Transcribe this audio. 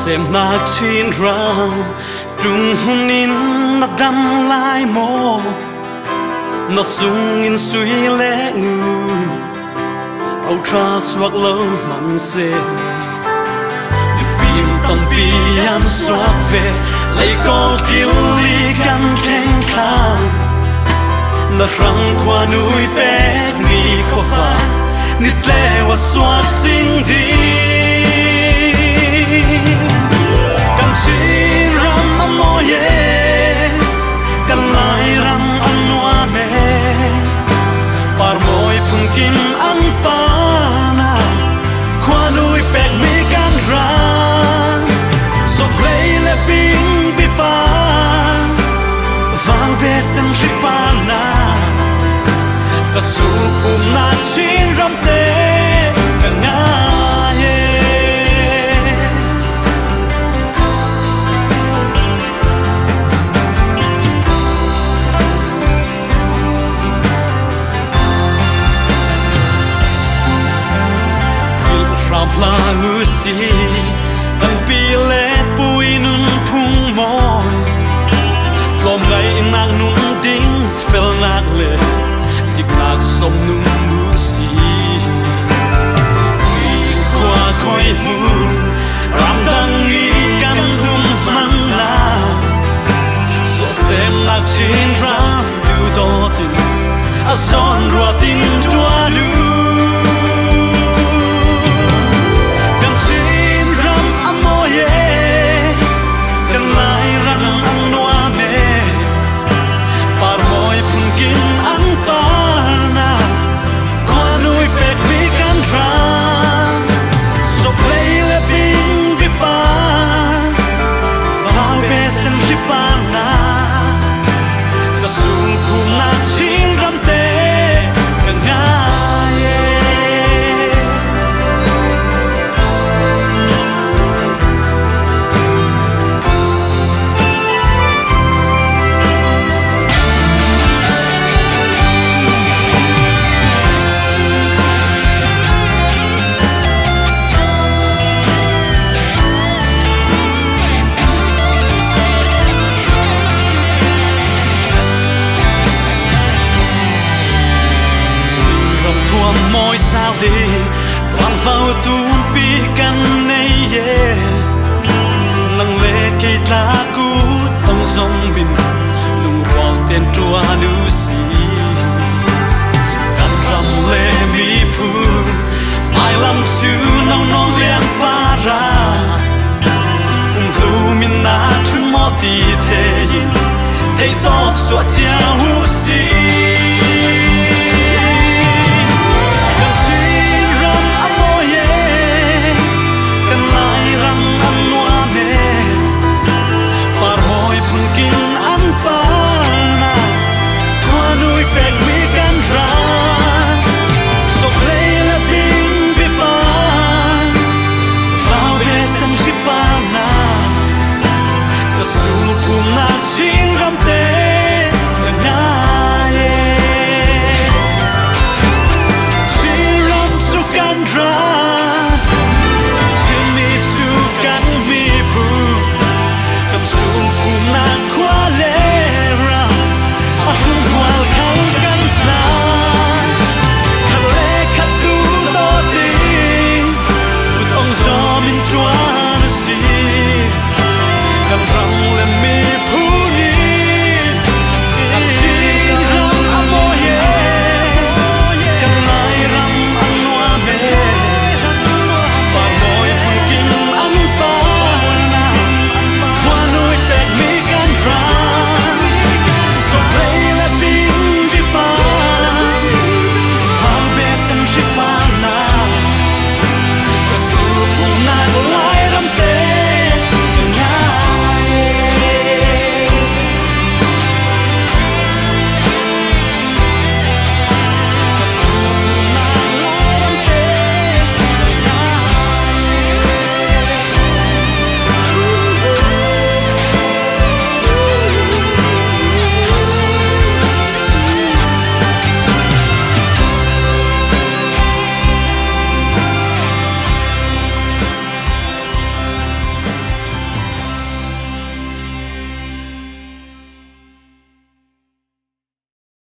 xem nạc chín ram trung hun in na đâm lại mô nó sung in suy lẽ ngư âu tra suak lâu mặn xe phim tâm bi ăn suak về lấy con kêu ly căn khen khang na răng qua núi bé mi khó phai nít lệ và suak chính đi căn chỉ ram âm môi căn lại ram ăn hoa mẹ par môi phun kim ăn pana qua núi bé mi căn răng sọc lấy lệ pin bi pan vang bé sen rì pana cả su na chín ram tê cả ngã la husi tan pi le pui nun phung môi lom gai nak nun ding fel nak le dip nak som nun musi ui khoa khoi mu ram dang i kan hum man na so sem nak chin ra du do tin a son ro tin tua lu sao đi toàn vào tung pi căn này nang lệ cây ta cú tông sông bình lùng hoàng tên chùa nữ sĩ căn rằm lệ mi phu mai lâm chữ nâu non liang para lu min na chun mo ti thế thấy tóc suốt chia